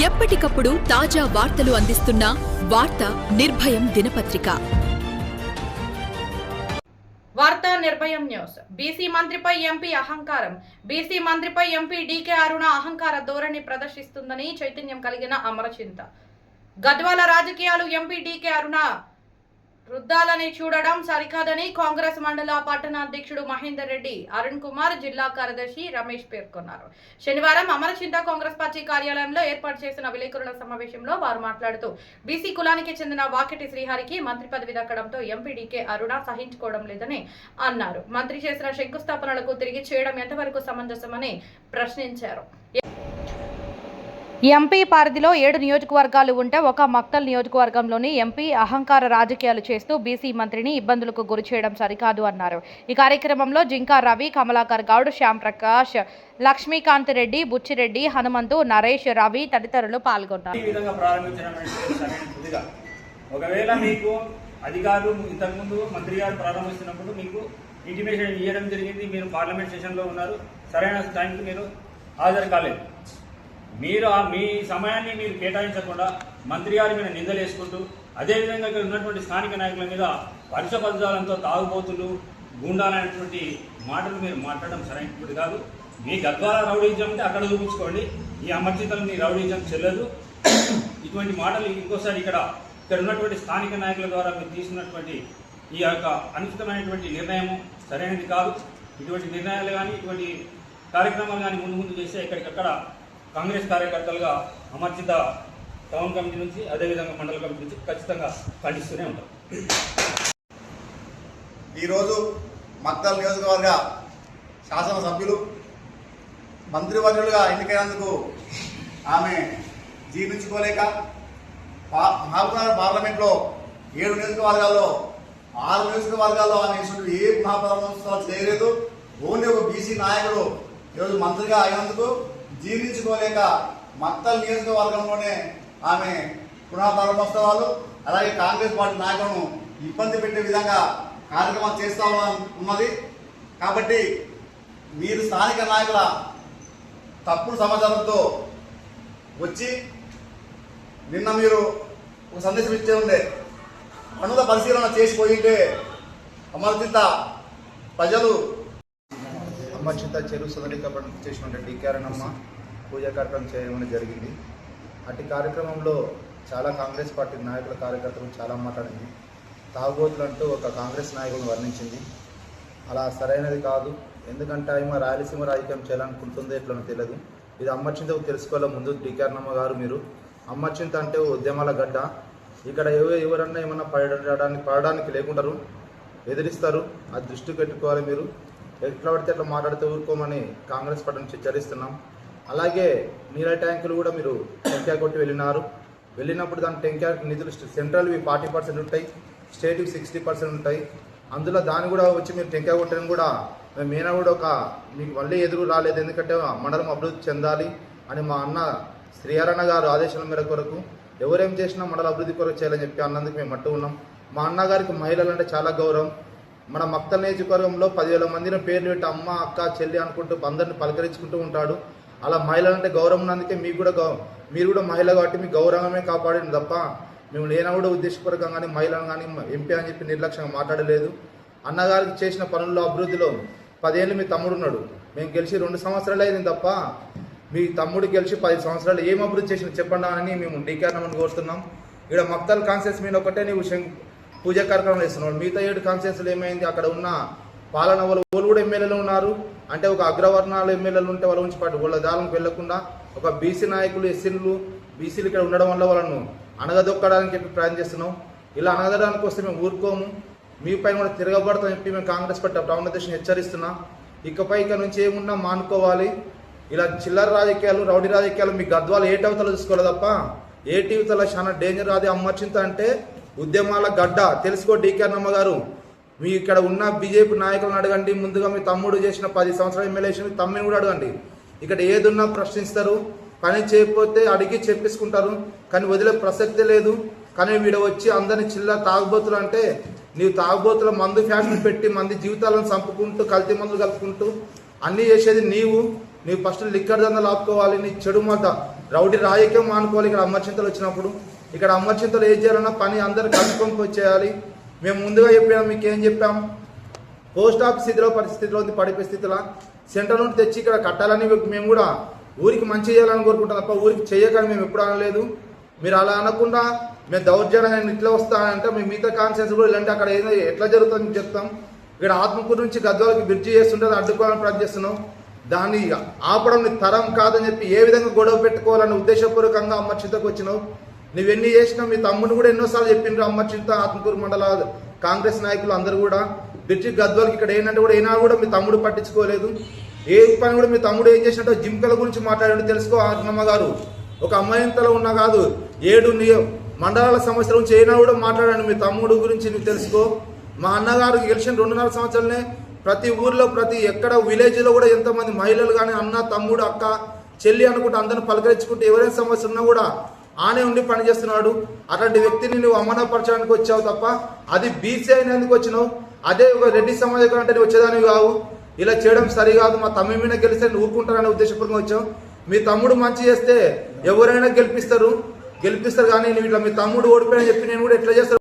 ఎప్పటికప్పుడు తాజా వార్తలు అందిస్తున్న వార్త నిర్భయం దినపత్రిక. వార్తా నిర్భయం న్యూస్. బీసీ మంత్రిపై ఎంపీ అహంకారం. బీసీ మంత్రిపై ఎంపీ డీకే అరుణ అహంకార ధోరణి ప్రదర్శిస్తుందని చైతన్యం కలిగిన అమరచింత. గద్వాల రాజకీయాలు ఎంపీ డీకే అరుణ రుద్దాలని చూడడం సరికాదని కాంగ్రెస్ మండల పట్టణ అధ్యక్షుడు మహేందర్ రెడ్డి, అరుణ్ కుమార్, జిల్లా కార్యదర్శి రమేష్ పేర్కొన్నారు. శనివారం అమరచింత కాంగ్రెస్ పార్టీ కార్యాలయంలో ఏర్పాటు చేసిన విలేకరుల సమావేశంలో వారు మాట్లాడుతూ బీసీ కులానికి చెందిన వాకిటి శ్రీహరికి మంత్రి పదవి దక్కడంతో ఎంపీ డీకే అరుణ సహించుకోవడం లేదని అన్నారు. మంత్రి చేసిన శంకుస్థాపనలకు తిరిగి చేయడం ఎంతవరకు సమంజసమని ప్రశ్నించారు. ఎంపీ పరిధిలో 7 నియోజకవర్గాలు ఉంటే ఒక మక్తల్ నియోజకవర్గంలోని ఎంపీ అహంకార రాజకీయాలు చేస్తూ బీసీ మంత్రిని ఇబ్బందులకు గురి చేయడం సరికాదు అన్నారు. ఈ కార్యక్రమంలో జింకా రవి, కమలాకర్ గౌడ్, శ్యామ్ ప్రకాష్, లక్ష్మీకాంత్ రెడ్డి, బుచ్చిరెడ్డి, హనుమంతు, నరేష్, రవి తదితరులు పాల్గొన్నారు. ఒకవేళ మీకు అధికారులు ఇంతకుముందు మంత్రి గారు ప్రారంభిస్తున్నప్పుడు మీకు ఇంటిమేషన్ ఇవ్వడం జరిగింది, మీరు పార్లమెంట్ సెషన్లో ఉన్నారు, సరైన టైంకి మీరు హాజరు కాలేదు. మీరు మీ సమయాన్ని మీరు కేటాయించకుండా మంత్రి గారి మీద నిందలేసుకుంటూ అదేవిధంగా ఇక్కడ ఉన్నటువంటి స్థానిక నాయకుల మీద వరుస పదాలతో తాగుబోతులు, గూండాలనేటువంటి మాటలు మీరు మాట్లాడడం సరైనటువంటి కాదు. మీ గద్వాల రౌడీజం అంటే అక్కడ చూపించుకోండి, ఈ అమర్చితలు మీ రౌడీజం చెల్లదు. ఇటువంటి మాటలు ఇంకోసారి ఇక్కడ ఉన్నటువంటి స్థానిక నాయకుల ద్వారా మీరు తీసుకున్నటువంటి ఈ యొక్క అనుచితమైనటువంటి నిర్ణయం సరైనది కాదు. ఇటువంటి నిర్ణయాలు కానీ ఇటువంటి కార్యక్రమాలు కానీ ముందు చేస్తే ఎక్కడికక్కడ కాంగ్రెస్ కార్యకర్తలుగా అమర్చిత టౌన్ కమిటీ నుంచి అదేవిధంగా మండల కమిటీ నుంచి ఖచ్చితంగా ఖండిస్తూనే ఉంటాం. ఈరోజు మక్తల్ నియోజకవర్గ శాసనసభ్యులు మంత్రివర్యులుగా ఎన్నికైనందుకు ఆమె జీర్ణించుకోలేక మహబూబ్నగర్ పార్లమెంట్లో 7 నియోజకవర్గాల్లో 6 నియోజకవర్గాల్లో ఆమె ఏ మహాప్రదోత్సవాలు చేయలేదు. ఓన్లీ ఒక బీసీ నాయకుడు ఈరోజు మంత్రిగా అయినందుకు జీర్ణించుకోలేక మక్తల్ నియోజకవర్గంలోనే ఆమె పునఃప్రారంభోత్సవాలు అలాగే కాంగ్రెస్ పార్టీ నాయకులను ఇబ్బంది పెట్టే విధంగా కార్యక్రమం చేస్తా ఉన్నది. కాబట్టి మీరు స్థానిక నాయకుల తప్పుడు సమాచారంతో వచ్చి నిన్న మీరు ఒక సందేశం ఇచ్చే ఉండే పనుల పరిశీలన చేసిపోయింటే అమర్చిత చెరువు సదరీకరణ చేసినటువంటి డీకే అరుణమ్మ పూజా కార్యక్రమం చేయడం జరిగింది. అటు కార్యక్రమంలో చాలా కాంగ్రెస్ పార్టీ నాయకుల కార్యకర్తలు చాలా మాట్లాడింది. తాగుబోతులు అంటూ ఒక కాంగ్రెస్ నాయకులను వర్ణించింది. అలా సరైనది కాదు. ఎందుకంటే ఆమె రాయలసీమ రాజకీయం చేయాలనుకుంటుందో ఎట్లనో తెలియదు. ఇది అమర్చింతకు తెలుసుకోవాల ముందు డీకే అరుణమ్మ గారు. మీరు అమర్చింత అంటే ఉద్యమాల గడ్డ. ఇక్కడ ఎవరన్నా ఏమన్నా పడడానికి లేకుంటారు, ఎదిరిస్తారు. అది దృష్టి పెట్టుకోవాలి. మీరు ఎట్లా పడితే అట్లా మాట్లాడితే ఊరుకోమని కాంగ్రెస్ పార్టీ నుంచి హెచ్చరిస్తున్నాం. అలాగే నీళ్ళ ట్యాంకులు కూడా మీరు టెంకాయ కొట్టి వెళ్ళినప్పుడు దాని టెంకాయ నిధులు సెంట్రల్వి 40% ఉంటాయి, స్టేట్వి 60% ఉంటాయి. అందులో దాన్ని కూడా వచ్చి మీరు టెంకాయ కొట్టడం కూడా మేనా కూడా మీకు మళ్ళీ ఎదురు రాలేదు. ఎందుకంటే మండలం అభివృద్ధి చెందాలి అని మా అన్న శ్రీహరణ గారు ఆదేశాల మేర కొరకు ఎవరేం చేసినా మండల అభివృద్ధి కొరకు చేయాలని చెప్పి అన్నందుకు మేము మట్టు ఉన్నాం. మా అన్నగారికి మహిళలు అంటే చాలా గౌరవం. మన మక్తల్ నియోజకవర్గంలో 10,000 మందిని పేర్లు పెట్టి అమ్మ, అక్క, చెల్లి అనుకుంటూ అందరిని పలకరించుకుంటూ ఉంటాడు. అలా మహిళలంటే గౌరవం ఉన్నందుకే మీరు కూడా మహిళ కాబట్టి మీ గౌరవమే కాపాడింది తప్ప మేము లేనా కూడా ఉద్దేశపూర్వకంగా కానీ మహిళను కానీ ఎంపీ అని చెప్పి నిర్లక్ష్యంగా మాట్లాడలేదు. అన్నగారికి చేసిన పనుల్లో అభివృద్ధిలో 10 ఏళ్ళు మీ తమ్ముడు ఉన్నాడు. మేము గెలిచి 2 సంవత్సరాలు అయింది తప్ప మీ తమ్ముడు గెలిచి 10 సంవత్సరాలు ఏం అభివృద్ధి చేసిన చెప్పండి అని మేము డీకే అరుణమ్మని కోరుతున్నాం. ఇక్కడ మక్తల్ కాన్స్టిట్యూన్సీ మీద ఒకటే నీవు పూజా కార్యక్రమం చేస్తున్నాడు. మిగతా 7 కాన్స్టిట్యూన్సీలు ఏమైంది? అక్కడ ఉన్న పాలన వాళ్ళు కూడా ఎమ్మెల్యేలు ఉన్నారు. అంటే ఒక అగ్రవర్ణాలు ఎమ్మెల్యేలు ఉంటే వాళ్ళ నుంచి పాటు వాళ్ళ దానికి వెళ్లకుండా ఒక బీసీ నాయకులు, ఎస్సీలు, బీసీలు ఇక్కడ ఉండడం వల్ల వాళ్ళను అణగదొక్కడానికి చెప్పి ప్రయత్నం చేస్తున్నాం. ఇలా అణగదడానికి వస్తే మేము ఊరుకోము, మీ పైన కూడా తిరగబడతాం చెప్పి మేము కాంగ్రెస్ పార్టీ టౌన్ అధ్యక్షుని హెచ్చరిస్తున్నాం. ఇకపై ఇక నుంచి ఏమున్నా మానుకోవాలి. ఇలా చిల్లర రాజకీయాలు, రౌడీ రాజకీయాలు మీ గద్వాలు ఏ టీవీతలో చూసుకోవాలి తప్ప ఏ టీవీతలో చాలా డేంజర్. అది అమర్చింత అంటే ఉద్యమాల గడ్డ. తెలుసుకో డీకే అరుణమ్మ గారు. మీ ఇక్కడ ఉన్న బీజేపీ నాయకులను అడగండి. ముందుగా మీ తమ్ముడు చేసిన 10 సంవత్సరాల ఎమ్మెల్యే మీ తమ్ముని కూడా అడగండి. ఇక్కడ ఏదున్నా ప్రశ్నిస్తారు, పని చేయకపోతే అడిగి చెప్పేసుకుంటారు, కానీ వదిలే ప్రసక్తే లేదు. కానీ వీడ వచ్చి అందరిని చిల్లర తాగుబోతులు అంటే నీవు తాగుబోతుల మందు ఫ్యాక్టరీ పెట్టి మంది జీవితాలను చంపుకుంటూ కల్తీ మందులు కలుపుకుంటూ అన్నీ చేసేది నీవు. నీవు ఫస్ట్ లిక్కర్ దందలు ఆపుకోవాలి, నీ చెడు మాట రౌడీ రాజకీయం మానుకోవాలి. ఇక్కడ అమర్చింతలు వచ్చినప్పుడు ఇక్కడ అమర్చింతలు ఏం చేయాలన్నా పని అందరు కలుపుకొని చేయాలి. మేము ముందుగా చెప్పాము, మీకు ఏం చెప్పాం, పోస్ట్ ఆఫీస్ పరిస్థితిలో ఉంది, పడిపోయే స్థితిలో సెంటర్ నుండి తెచ్చి ఇక్కడ కట్టాలని మేము కూడా ఊరికి మంచి చేయాలని కోరుకుంటాం తప్ప ఊరికి చేయకని మేము ఎప్పుడు అనలేదు. మీరు అలా అనకుండా మేము దౌర్జన్యం ఇట్లా వస్తానంటే మేము మిగతా కాన్సెన్స్ కూడా ఇలాంటి అక్కడ ఏదో ఎట్లా జరుగుతుందని చెప్తాం. ఇక్కడ ఆత్మకూరు నుంచి గద్వాలకి బ్రిడ్జి చేస్తుంటే అడ్డుకోవాలని ప్రయత్నం చేస్తున్నాం. దాన్ని ఆపడం నీ తరం కాదని చెప్పి ఏ విధంగా గొడవ పెట్టుకోవాలని ఉద్దేశపూర్వకంగా అమర్చింతకు వచ్చినావు. నువ్వెన్ని చేసినావు, మీ తమ్ముడు కూడా ఎన్నోసార్లు చెప్పిండ్రు. అమర్చింత ఆత్మకూరు మండల కాంగ్రెస్ నాయకులు అందరూ కూడా బ్రిడ్జి గద్వాలకి ఇక్కడ ఏంటంటే కూడా అయినా కూడా మీ తమ్ముడు పట్టించుకోలేదు. ఏ పని కూడా మీ తమ్ముడు ఏం చేసినట్టు జింకల గురించి మాట్లాడాడు. తెలుసుకో అన్నమ్మ గారు, ఒక అమ్మాయింతలో ఉన్నా కాదు 7 మండలాల సమస్యల గురించి అయినా కూడా మాట్లాడాడు. మీ తమ్ముడు గురించి నువ్వు తెలుసుకో. మా అన్నగారు గెలిచిన 2.5 సంవత్సరాలనే ప్రతి ఊర్లో ప్రతి ఎక్కడ విలేజ్లో కూడా ఎంతమంది మహిళలు కానీ అన్న తమ్ముడు అక్క చెల్లి అనుకుంటే అందరిని పలకరించుకుంటే ఎవరైనా సమస్య ఉన్నా కూడా ఆనే ఉండి పనిచేస్తున్నాడు. అట్లాంటి వ్యక్తిని నువ్వు అవమానపరచడానికి వచ్చావు తప్ప అది బీసీ అయినందుకు వచ్చినావు. అదే ఒక రెడ్డి సమాజం అంటే నువ్వు వచ్చేదానివి కావు. ఇలా చేయడం సరికాదు. మా తమ్మి మీద గెలిస్తే నువ్వు ఊరుకుంటారనే ఉద్దేశపూర్వకంగా వచ్చావు. మీ తమ్ముడు మంచి చేస్తే ఎవరైనా గెలిపిస్తారు కానీ నువ్వు ఇట్లా మీ తమ్ముడు ఓడిపోయాడని చెప్పి నేను కూడా ఎట్లా చేస్తాను